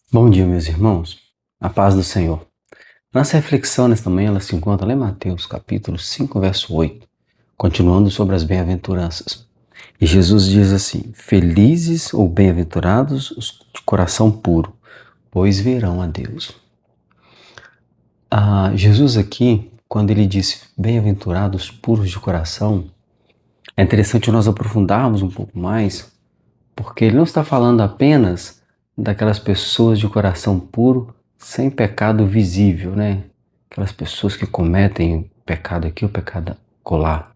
Bom dia, meus irmãos. A paz do Senhor. Nossa reflexão nesta manhã ela se encontra lá em Mateus, capítulo 5, verso 8, continuando sobre as bem-aventuranças. E Jesus diz assim: Felizes ou bem-aventurados os de coração puro, pois verão a Deus. Jesus aqui, quando ele diz bem-aventurados puros de coração, é interessante nós aprofundarmos um pouco mais, porque ele não está falando apenas daquelas pessoas de coração puro, sem pecado visível, né? Aquelas pessoas que cometem o pecado aqui, o pecado colar,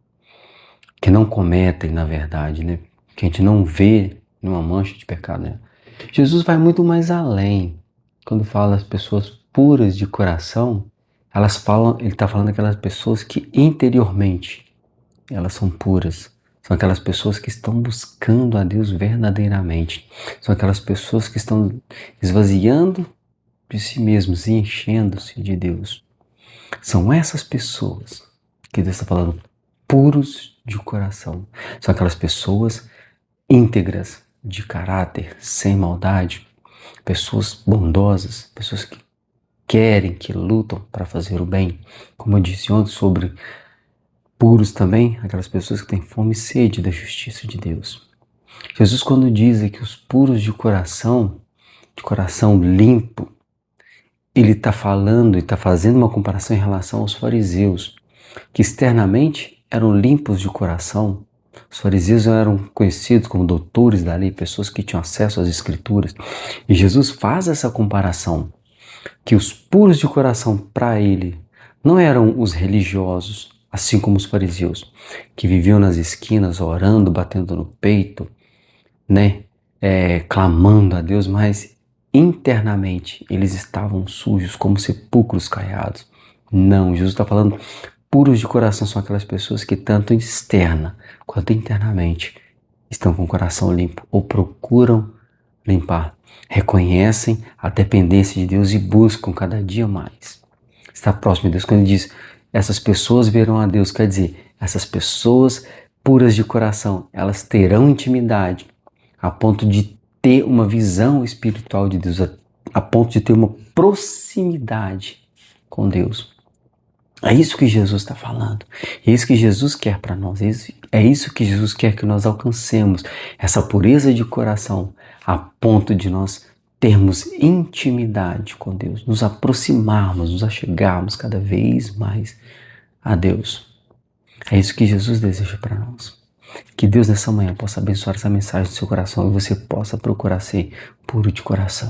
que não cometem, na verdade, né? Que a gente não vê numa mancha de pecado, né? Jesus vai muito mais além. Quando fala das pessoas puras de coração, ele está falando daquelas pessoas que interiormente elas são puras. São aquelas pessoas que estão buscando a Deus verdadeiramente. São aquelas pessoas que estão esvaziando de si mesmos e enchendo-se de Deus. São essas pessoas que Deus está falando, puros de coração. São aquelas pessoas íntegras, de caráter, sem maldade, pessoas bondosas, pessoas que querem, que lutam para fazer o bem. Como eu disse ontem sobre puros também, aquelas pessoas que têm fome e sede da justiça de Deus. Jesus, quando diz que os puros de coração limpo, ele está falando e está fazendo uma comparação em relação aos fariseus, que externamente eram limpos de coração. Os fariseus eram conhecidos como doutores da lei, pessoas que tinham acesso às escrituras. E Jesus faz essa comparação, que os puros de coração para ele não eram os religiosos, assim como os fariseus, que viviam nas esquinas orando, batendo no peito, né, clamando a Deus, mas internamente eles estavam sujos como sepulcros caiados. Não, Jesus está falando, puros de coração são aquelas pessoas que tanto externa quanto internamente estão com o coração limpo ou procuram limpar, reconhecem a dependência de Deus e buscam cada dia mais estar próximo de Deus. Quando ele diz, essas pessoas verão a Deus, quer dizer, essas pessoas puras de coração, elas terão intimidade a ponto de ter uma visão espiritual de Deus, a ponto de ter uma proximidade com Deus. É isso que Jesus está falando. É isso que Jesus quer para nós. É isso que Jesus quer que nós alcancemos. Essa pureza de coração a ponto de nós termos intimidade com Deus, nos aproximarmos, nos achegarmos cada vez mais a Deus. É isso que Jesus deseja para nós. Que Deus nessa manhã possa abençoar essa mensagem do seu coração e você possa procurar ser puro de coração.